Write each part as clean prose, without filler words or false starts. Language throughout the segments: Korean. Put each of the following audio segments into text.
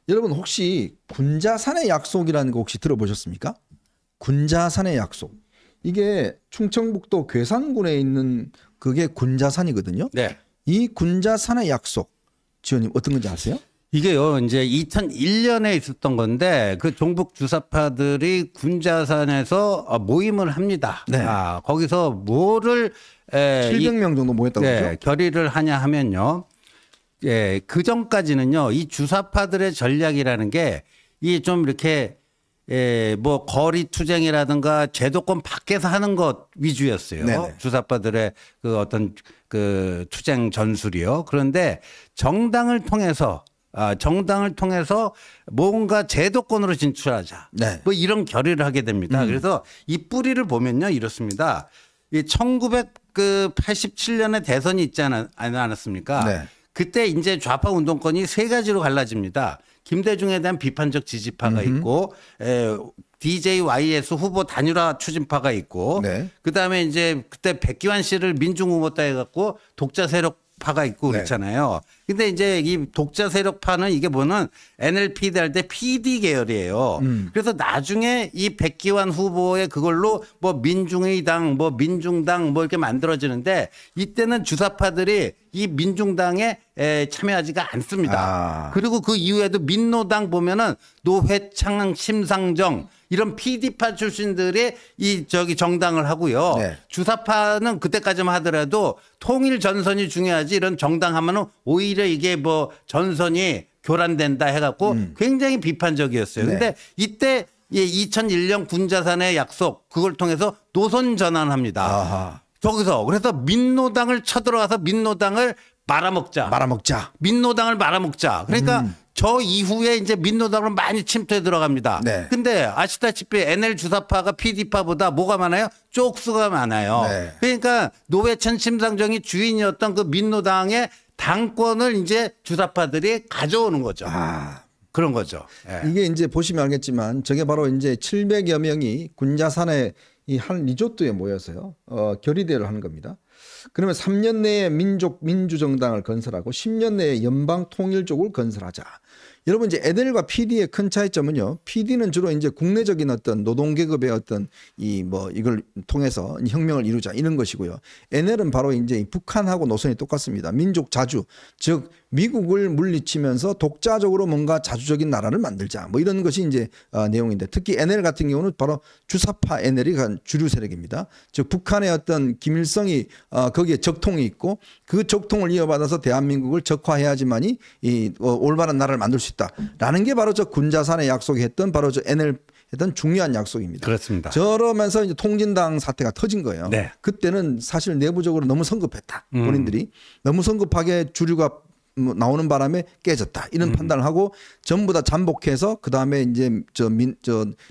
여러분 혹시 군자산의 약속이라는 거 혹시 들어보셨습니까? 군자산의 약속. 이게 충청북도 괴산군에 있는 그게 군자산이거든요. 네. 이 군자산의 약속, 지원님 어떤 건지 아세요? 이게요, 이제 2001년에 있었던 건데, 그 종북 주사파들이 군자산에서 모임을 합니다. 네. 거기서 뭐를 700명 정도 모였다고 네, 그러죠? 결의를 하냐 하면요. 예, 그 전까지는요, 이 주사파들의 전략이라는 게, 이게 좀 이렇게, 뭐, 거리 투쟁이라든가 제도권 밖에서 하는 것 위주였어요. 네네. 주사파들의 그 어떤 그 투쟁 전술이요. 그런데 정당을 통해서 뭔가 제도권으로 진출하자. 네. 뭐 이런 결의를 하게 됩니다. 그래서 이 뿌리를 보면요, 이렇습니다. 이 1987년에 대선이 있지 않았습니까? 네. 그때 이제 좌파 운동권이 세 가지로 갈라집니다. 김대중에 대한 비판적 지지파가 있고, DJYS 후보 단일화 추진파가 있고, 네. 그 다음에 이제 그때 백기환 씨를 민중 후보다 해갖고 독자 세력파가 있고 그랬잖아요. 근데 이제 이 독자 세력파는 이게 뭐는 NLP 할 때 PD 계열이에요. 그래서 나중에 이 백기환 후보의 그걸로 뭐 민중의당, 뭐 민중당 뭐 이렇게 만들어지는데 이때는 주사파들이 이 민중당에 참여하지가 않습니다. 그리고 그 이후에도 민노당 보면은 노회창, 심상정 이런 PD파 출신들이 정당을 하고요. 네. 주사파는 그때까지만 하더라도 통일 전선이 중요하지 이런 정당 하면은 오히려 이게 뭐 전선이 교란된다 해갖고 굉장히 비판적이었어요. 네. 근데 이때 2001년 군자산의 약속 그걸 통해서 노선 전환합니다. 아하. 저기서 그래서 민노당을 쳐들어가서 민노당을 말아먹자. 민노당을 말아먹자. 그러니까 저 이후에 이제 민노당으로 많이 침투해 들어갑니다. 네. 근데 아시다시피 NL 주사파가 PD파보다 뭐가 많아요? 쪽수가 많아요. 네. 그러니까 노회찬 심상정이 주인이었던 그 민노당의 당권을 이제 주사파들이 가져오는 거죠. 그런 거죠. 예. 이게 이제 보시면 알겠지만 저게 바로 이제 700여 명이 군자산의 이 한 리조트에 모여서요. 결의대회를 하는 겁니다. 그러면 3년 내에 민주정당을 건설하고 10년 내에 연방통일족을 건설하자. 여러분 이제 NL과 PD의 큰 차이점은요. PD는 주로 이제 국내적인 어떤 노동계급의 어떤 이걸 통해서 혁명을 이루자 이런 것이고요. NL은 바로 이제 북한하고 노선이 똑같습니다. 민족 자주, 즉 미국을 물리치면서 독자적으로 뭔가 자주적인 나라를 만들자. 뭐 이런 것이 이제 내용인데 특히 NL 같은 경우는 바로 주사파 NL이 주류 세력입니다. 즉 북한의 어떤 김일성이 거기에 적통이 있고 그 적통을 이어받아서 대한민국을 적화해야지만이 이 올바른 나라를 만들 수 있다라는 게 바로 저 군자산의 약속이 했던 바로 저 NL 했던 중요한 약속입니다. 그렇습니다. 저러면서 이제 통진당 사태가 터진 거예요. 네. 그때는 사실 내부적으로 너무 성급했다. 본인들이 너무 성급하게 주류가 나오는 바람에 깨졌다. 이런 판단을 하고 전부 다 잠복해서 그다음에 이제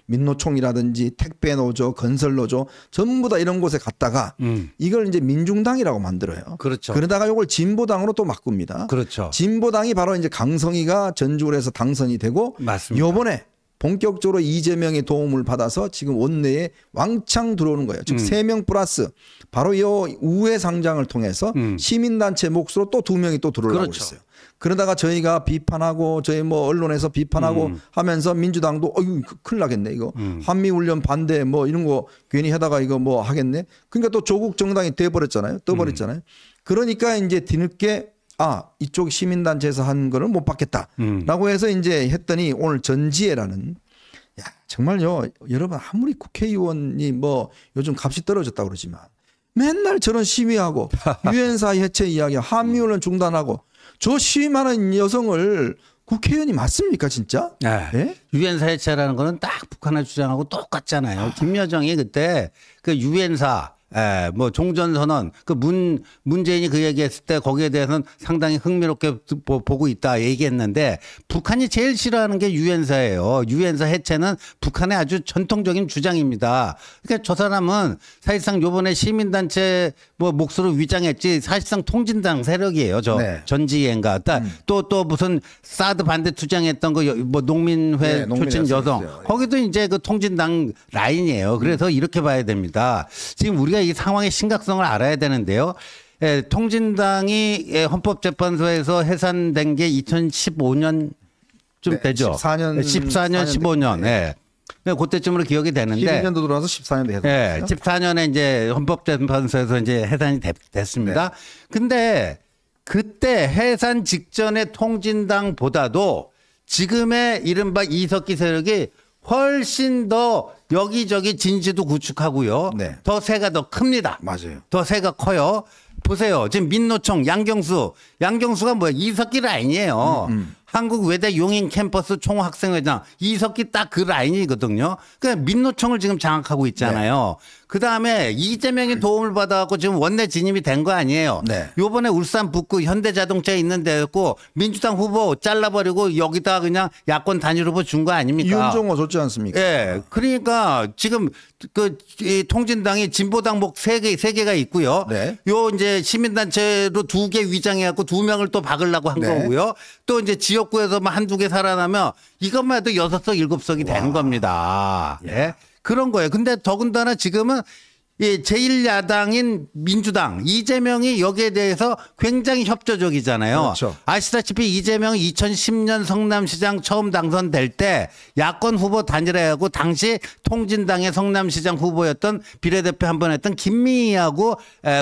민노총이라든지 택배 노조, 건설 노조 전부 다 이런 곳에 갔다가 이걸 이제 민중당이라고 만들어요. 그렇죠. 그러다가 이걸 진보당으로 또 바꿉니다. 그렇죠. 진보당이 바로 이제 강성희가 전주를 해서 당선이 되고 맞습니다. 요번에 본격적으로 이재명의 도움을 받아서 지금 원내에 왕창 들어오는 거예요. 즉 3명 플러스 바로 이 우회 상장을 통해서 시민단체 몫으로 또 2명이 또 들어오려고 그렇죠. 있어요. 그러다가 저희가 비판하고 저희 뭐 언론에서 비판하고 하면서 민주당도 큰일 나겠네 이거 한미훈련 반대 뭐 이런 거 괜히 하다가 이거 뭐 하겠네. 그러니까 또 조국 정당이 떠버렸잖아요. 그러니까 이제 뒤늦게 이쪽 시민단체에서 한 거는 못 받겠다라고 해서 이제 했더니 오늘 전지혜라는 정말요 여러분 아무리 국회의원이 뭐 요즘 값이 떨어졌다고 그러지만 맨날 저런 시위하고 유엔사 해체 이야기 한미훈련 중단하고 저 시위하는 여성을 국회의원이 맞습니까 진짜? 네. 유엔사 해체라는 거는 딱 북한의 주장하고 똑같잖아요. 김여정이 그때 그 유엔사 뭐 종전선언 문재인이 그 얘기했을 때 거기에 대해서는 상당히 흥미롭게 보고 있다 얘기했는데 북한이 제일 싫어하는 게 유엔사예요. 유엔사 해체는 북한의 아주 전통적인 주장입니다. 그러니까 저 사람은 사실상 요번에 시민단체 뭐 몫으로 위장했지 사실상 통진당 세력이에요. 전지혜인가 또 무슨 사드 반대 투쟁했던 뭐 농민회 출신 여성 거기도 이제 그 통진당 라인이에요. 그래서 이렇게 봐야 됩니다. 지금 우리가 이 상황의 심각성을 알아야 되는데요. 통진당이 헌법재판소에서 해산된 게 2015년 좀 네, 되죠. 14년, 15년. 예. 그때쯤으로 기억이 되는데 12년도 들어와서 14년 예, 됐어요. 14년에 이제 헌법재판소에서 이제 해산이 됐습니다. 근데 그때 해산 직전의 통진당보다도 지금의 이른바 이석기 세력이 훨씬 더 여기저기 진지도 구축하고요. 네. 더 세가 더 큽니다. 맞아요. 더 세가 커요. 보세요. 지금 민노총 양경수가 뭐야? 이석기 라인이에요. 한국 외대 용인 캠퍼스 총학생회장 이석기 딱 그 라인이거든요. 그러니까 민노총을 지금 장악하고 있잖아요. 그다음에 이재명이 도움을 받아갖고 지금 원내 진입이 된 거 아니에요. 네. 요번에 울산 북구 현대자동차에 있는 데였고 민주당 후보 잘라버리고 여기다 그냥 야권 단일 후보 준 거 아닙니까? 이현종호 좋지 않습니까? 예. 그러니까 지금 이 통진당이 진보당목 세 개가 있고요. 네. 요 이제 시민단체로 2개 위장해갖고 2명을 또 박으려고 한 네. 거고요. 또 이제 지역구에서만 한두 개 살아나면 이것만 해도 6석, 7석이 되는 겁니다. 예. 그런 거예요. 근데 더군다나 지금은 이 제1야당인 민주당 이재명이 여기에 대해서 굉장히 협조적이잖아요. 그렇죠. 아시다시피 이재명이 2010년 성남시장 처음 당선될 때 야권 후보 단일화하고 당시 통진당의 성남시장 후보였던 비례대표 한 번 했던 김미희하고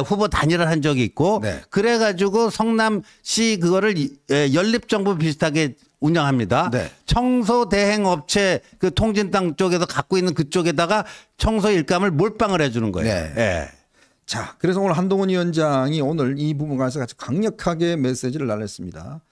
후보 단일화를 한 적이 있고 네. 그래가지고 성남시 그거를 연립정부 비슷하게 운영합니다. 네. 청소 대행 업체 그 통진당 쪽에서 갖고 있는 그쪽에다가 청소 일감을 몰빵을 해주는 거예요. 네. 예. 자, 그래서 오늘 한동훈 위원장이 오늘 이 부분에 관해서 아주 강력하게 메시지를 날렸습니다.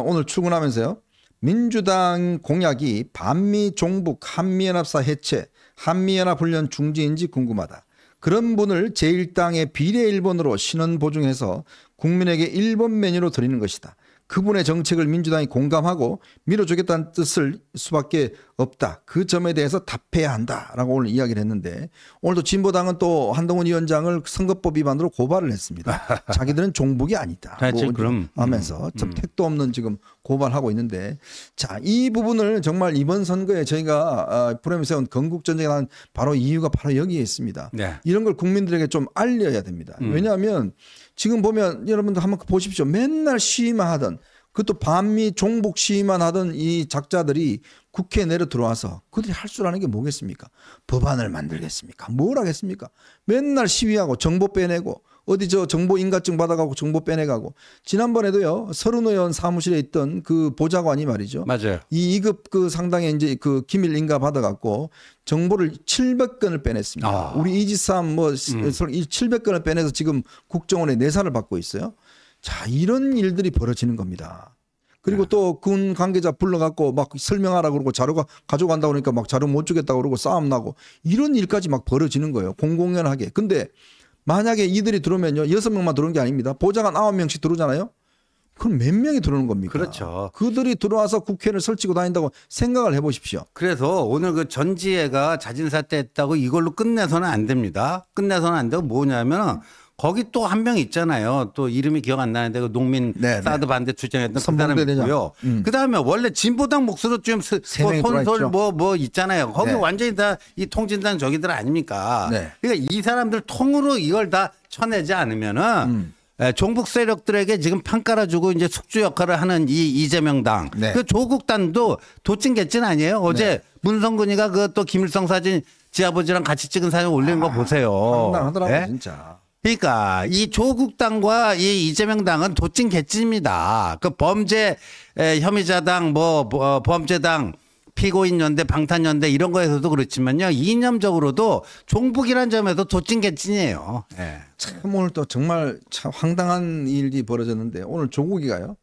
오늘 출근하면서요. 민주당 공약이 반미 종북 한미연합사 해체, 한미연합훈련 중지인지 궁금하다. 그런 분을 제1당의 비례 1번으로 신원 보증해서 국민에게 1번 메뉴로 드리는 것이다. 그분의 정책을 민주당이 공감하고 밀어주겠다는 뜻을 수밖에 없다. 그 점에 대해서 답해야 한다라고 오늘 이야기를 했는데 오늘도 진보당은 또 한동훈 위원장을 선거법 위반으로 고발을 했습니다. 자기들은 종북이 아니다. 그럼 하면서 참 택도 없는 지금 고발하고 있는데 자, 이 부분을 정말 이번 선거에 저희가 프로그램에 세운 건국전쟁에 난 바로 이유가 바로 여기에 있습니다. 네. 이런 걸 국민들에게 좀 알려야 됩니다. 왜냐하면 지금 보면 여러분들 한번 보십시오. 맨날 시위만 하던 그것도 반미 종북 시위만 하던 이 작자들이 국회에 내려 들어와서 그들이 할 줄 아는 게 뭐겠습니까? 법안을 만들겠습니까? 뭘 하겠습니까? 맨날 시위하고 정보 빼내고 어디 저 정보 인가증 받아가고 정보 빼내가고 지난번에도요 서른 의원 사무실에 있던 그 보좌관이 말이죠. 맞아요. 이 2급 그 상당히 이제 그 기밀 인가 받아갖고 정보를 700건을 빼냈습니다. 아. 우리 이지삼 뭐 700건을 빼내서 지금 국정원에 내사를 받고 있어요. 자, 이런 일들이 벌어지는 겁니다. 그리고 또 군 관계자 불러갖고 막 설명하라고 그러고 자료가 가져간다고 그러니까 막 자료 못 주겠다고 그러고 싸움 나고 이런 일까지 막 벌어지는 거예요. 공공연하게. 근데 만약에 이들이 들어오면요. 6명만 들어오는 게 아닙니다. 보좌관 9명씩 들어오잖아요. 그럼 몇 명이 들어오는 겁니까? 그렇죠. 그들이 들어와서 국회를 설치고 다닌다고 생각을 해보십시오. 그래서 오늘 그 전지혜가 자진사퇴했다고 이걸로 끝내서는 안 됩니다. 끝내서는 안 되고 뭐냐면 거기 또 한 명 있잖아요. 또 이름이 기억 안 나는데 그 농민 네, 사드 반대 추정했던 그 선봉대 사람이 있고요. 그다음에 원래 진보당 몫으로 좀 세 명이 손솔 들어와 있죠. 뭐 있잖아요. 거기 네. 완전히 다 이 통진당 저기들 아닙니까? 네. 그러니까 이 사람들 통으로 이걸 다 쳐내지 않으면은 종북 세력들에게 지금 판 깔아주고 이제 숙주 역할을 하는 이 이재명 당. 네. 그 조국단도 도찐개찐 아니에요. 어제 문성근이가 그 또 김일성 사진 지 아버지랑 같이 찍은 사진 올리는 거 보세요. 황당하더라고요, 예? 진짜. 그러니까 이 조국당과 이 이재명 당은 도찐개찐입니다. 그 범죄 혐의자당 범죄당 피고인 연대 방탄연대 이런 거에서도 그렇지만요. 이념적으로도 종북이란 점에서 도찐개찐이에요. 예. 참 오늘 또 정말 참 황당한 일이 벌어졌는데 오늘 조국이가요.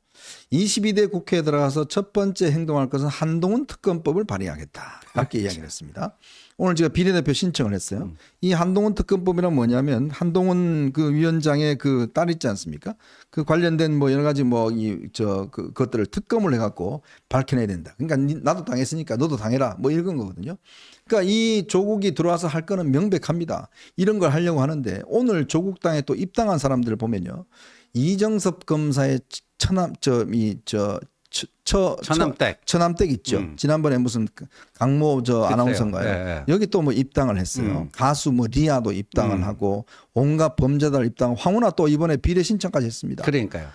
22대 국회에 들어가서 첫 번째 행동할 것은 한동훈 특검법을 발의하겠다. 이렇게 이야기를 했습니다. 오늘 제가 비례대표 신청을 했어요. 이 한동훈 특검법이란 뭐냐면 한동훈 그 위원장의 그 딸 있지 않습니까? 그 관련된 뭐 여러 가지 그것들을 특검을 해갖고 밝혀내야 된다. 그러니까 나도 당했으니까 너도 당해라. 뭐 이런 거거든요. 그러니까 이 조국이 들어와서 할 거는 명백합니다. 이런 걸 하려고 하는데 오늘 조국당에 또 입당한 사람들을 보면요. 이정섭 검사의 처남댁 있죠. 지난번에 무슨 강모 아나운서인가요? 네. 여기 또 뭐 입당을 했어요. 가수 뭐 리아도 입당을 하고 온갖 범죄자들 입당. 황운하 또 이번에 비례 신청까지 했습니다. 그러니까요.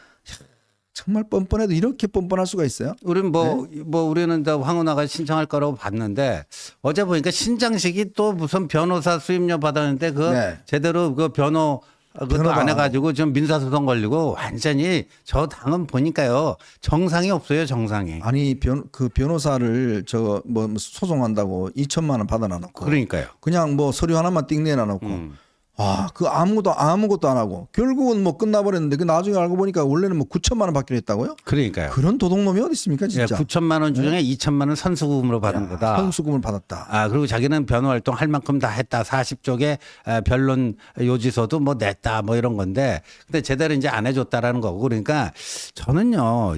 정말 뻔뻔해도 이렇게 뻔뻔할 수가 있어요? 우리는 우리는 다 황운하가 신청할 거라고 봤는데 어제 보니까 신장식이 또 무슨 변호사 수임료 받았는데 제대로 그 그것도 안 해가지고 지금 민사소송 걸리고 완전히 저 당은 보니까요 정상이 없어요, 정상이. 아니 그 변호사를 뭐 소송한다고 2천만 원 받아놔놓고 그러니까요. 그냥 뭐 서류 하나만 띵 내놔놓고 그 아무것도 안 하고 결국은 뭐 끝나버렸는데 그 나중에 알고 보니까 원래는 뭐 9천만 원 받기로 했다고요? 그러니까요. 그런 도둑놈이 어디 있습니까, 진짜? 9천만 원 중에 2천만 원 선수금으로 받은 거다. 선수금을 받았다. 그리고 자기는 변호 활동 할 만큼 다 했다. 40쪽에 변론 요지서도 뭐 냈다. 뭐 이런 건데, 근데 제대로 이제 안 해줬다라는 거고. 그러니까 저는요,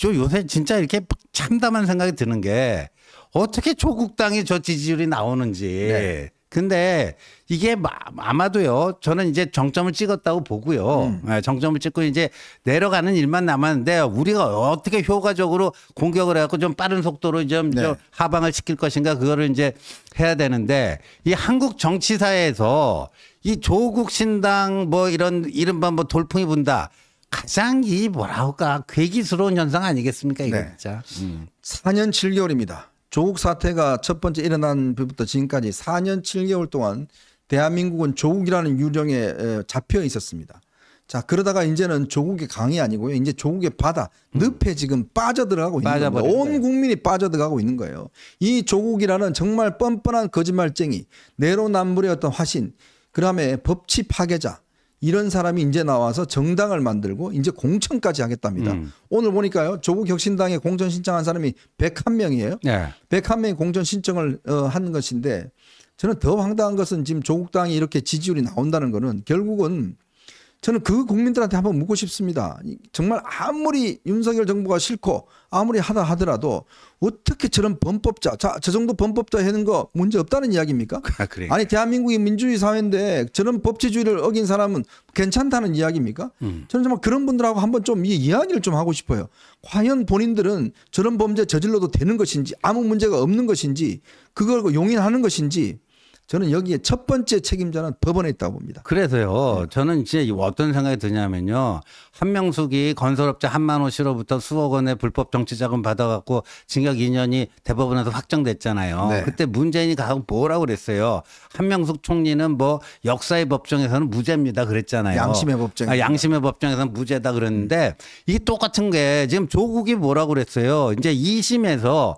요새 진짜 이렇게 참담한 생각이 드는 게 어떻게 조국당이 저 지지율이 나오는지. 네. 근데 이게 아마도요, 저는 이제 정점을 찍었다고 보고요. 정점을 찍고 이제 내려가는 일만 남았는데 우리가 어떻게 효과적으로 공격을 해갖고 좀 빠른 속도로 좀 하방을 시킬 것인가 그거를 이제 해야 되는데 이 한국 정치사에서 이 조국 신당 뭐 이런 이른바 뭐 돌풍이 분다. 가장 괴기스러운 현상 아니겠습니까? 이거 진짜. 4년 7개월입니다. 조국 사태가 첫 번째 일어난 부터 지금까지 4년 7개월 동안 대한민국은 조국이라는 유령에 잡혀 있었습니다. 자, 그러다가 이제는 조국의 강이 아니고요. 이제 조국의 바다, 늪에 지금 빠져들어가고 있는 겁니다. 온 국민이 빠져들어가고 있는 거예요. 이 조국이라는 정말 뻔뻔한 거짓말쟁이, 내로남불의 어떤 화신, 그다음에 법치 파괴자, 이런 사람이 이제 나와서 정당을 만들고 이제 공천까지 하겠답니다. 오늘 보니까요. 조국 혁신당에 공천 신청한 사람이 101명이에요. 네. 101명이 공천 신청을 한 것인데 저는 더 황당한 것은 지금 조국당이 이렇게 지지율이 나온다는 거는 결국은 저는 그 국민들한테 한번 묻고 싶습니다. 정말 아무리 윤석열 정부가 싫고 아무리 하더라도 어떻게 저런 범법자, 저 정도 범법자 하는 거 문제 없다는 이야기입니까? 아니 대한민국이 민주주의 사회인데 저런 법치주의를 어긴 사람은 괜찮다는 이야기입니까? 저는 정말 그런 분들하고 한번 좀 이 이야기를 좀 하고 싶어요. 과연 본인들은 저런 범죄 저질러도 되는 것인지 아무 문제가 없는 것인지 그걸 용인하는 것인지 저는 여기에 첫 번째 책임자는 법원에 있다고 봅니다. 그래서요. 저는 이제 어떤 생각이 드냐면요. 한명숙이 건설업자 한만호 씨로부터 수억 원의 불법 정치자금 받아갖고 징역 2년이 대법원에서 확정됐잖아요. 네. 그때 문재인이 가서 뭐라고 그랬어요. 한명숙 총리는 뭐 역사의 법정에서는 무죄입니다. 그랬잖아요. 양심의 법정. 양심의 법정에서는 무죄다 그랬는데 이게 똑같은 게 지금 조국이 뭐라고 그랬어요. 이제 2심에서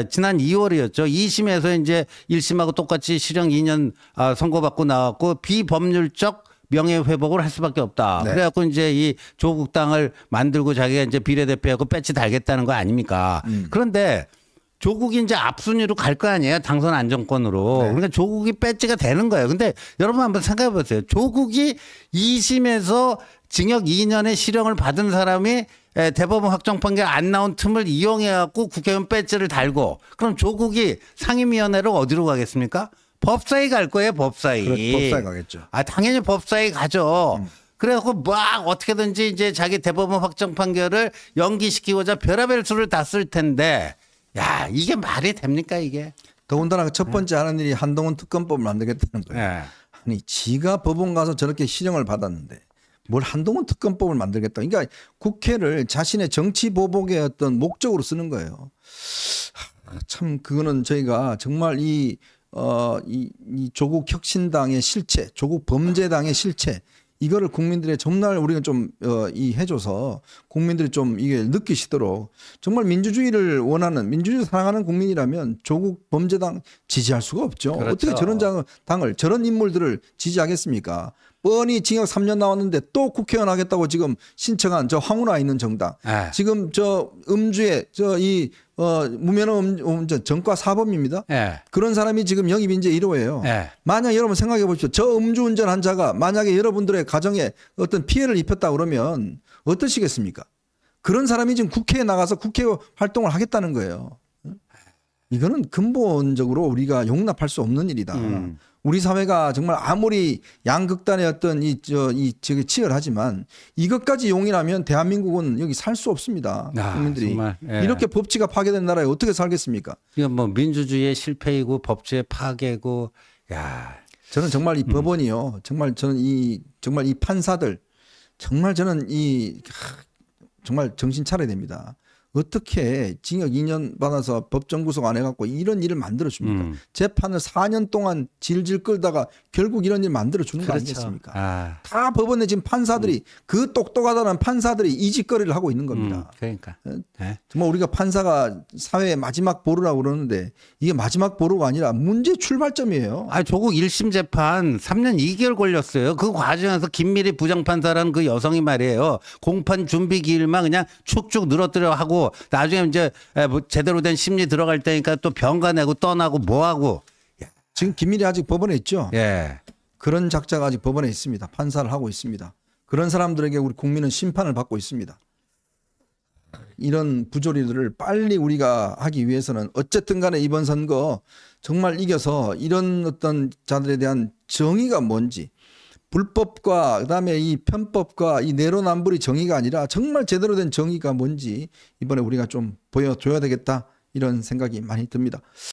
지난 2월이었죠. 2심에서 이제 1심하고 똑같이 실형 2년 선고받고 나왔고 비법률적 명예회복을 할 수밖에 없다. 네. 그래갖고 이제 이 조국당을 만들고 자기가 이제 비례대표하고 배치 달겠다는 거 아닙니까? 그런데 조국이 이제 앞순위로 갈 거 아니에요. 당선 안정권으로. 네. 그러니까 조국이 배치가 되는 거예요. 근데 여러분 한번 생각해 보세요. 조국이 2심에서 징역 2년의 실형을 받은 사람이 대법원 확정 판결 안 나온 틈을 이용해 갖고 국회의원 배지를 달고 그럼 조국이 상임위원회로 어디로 가겠습니까? 법사위 갈 거예요. 법사위. 법사위 가겠죠. 당연히 법사위 가죠. 그래갖고 막 어떻게든지 이제 자기 대법원 확정 판결을 연기시키고자 별의별 수를 다 쓸 텐데 야 이게 말이 됩니까 이게? 더군다나 첫 번째 하는 일이 한동훈 특검법을 만들겠다는 거예요. 아니 지가 법원 가서 저렇게 실형을 받았는데 뭘 한동훈 특검법을 만들겠다. 그러니까 국회를 자신의 정치 보복의 어떤 목적으로 쓰는 거예요. 참 그거는 저희가 정말 이 조국 혁신당의 실체, 조국 범죄당의 실체 이거를 국민들의 정말 우리가 좀 해줘서 국민들이 좀 이게 느끼시도록 정말 민주주의를 원하는 민주주의 사랑하는 국민이라면 조국 범죄당 지지할 수가 없죠. 그렇죠. 어떻게 저런 당을 저런 인물들을 지지하겠습니까? 뻔히 징역 3년 나왔는데 또 국회의원 하겠다고 지금 신청한 저 황운하 있는 정당. 지금 저 음주에 무면허 운전 전과 사범입니다. 그런 사람이 지금 영입 인재 1호예요. 만약 여러분 생각해 보십시오. 저 음주운전한 자가 만약에 여러분들의 가정에 어떤 피해를 입혔다 그러면 어떠시겠습니까? 그런 사람이 지금 국회에 나가서 국회 활동을 하겠다는 거예요. 이거는 근본적으로 우리가 용납할 수 없는 일이다. 우리 사회가 정말 아무리 양극단의 어떤 저기 치열하지만 이것까지 용인하면 대한민국은 여기 살 수 없습니다. 국민들이 정말, 예. 이렇게 법치가 파괴된 나라에 어떻게 살겠습니까? 이건 뭐 민주주의의 실패이고 법치의 파괴고, 야. 저는 정말 이 법원이요. 정말 저는 정말 이 판사들 정말 저는 정말 정신 차려야 됩니다. 어떻게 징역 2년 받아서 법정 구속 안 해갖고 이런 일을 만들어 줍니까? 재판을 4년 동안 질질 끌다가 결국 이런 일 만들어 주는 거 아니겠습니까? 다 법원에 지금 판사들이 그 똑똑하다는 판사들이 이 짓거리를 하고 있는 겁니다. 그러니까. 네. 정말 우리가 판사가 사회의 마지막 보루라고 그러는데 이게 마지막 보루가 아니라 문제 출발점이에요. 조국 1심 재판 3년 2개월 걸렸어요. 그 과정에서 김미리 부장판사라는 그 여성이 말이에요. 공판 준비 기일만 그냥 축축 늘어뜨려 하고 나중에 이제 뭐 제대로 된 심리 들어갈 때니까 또 병가 내고 떠나고 뭐 하고. 지금 김미리 아직 법원에 있죠. 예. 그런 작자가 아직 법원에 있습니다. 판사를 하고 있습니다. 그런 사람들에게 우리 국민은 심판을 받고 있습니다. 이런 부조리들을 빨리 우리가 하기 위해서는 어쨌든 간에 이번 선거 정말 이겨서 이런 어떤 자들에 대한 정의가 뭔지, 불법과 그다음에 이 편법과 이 내로남불의 정의가 아니라 정말 제대로 된 정의가 뭔지 이번에 우리가 좀 보여줘야 되겠다, 이런 생각이 많이 듭니다.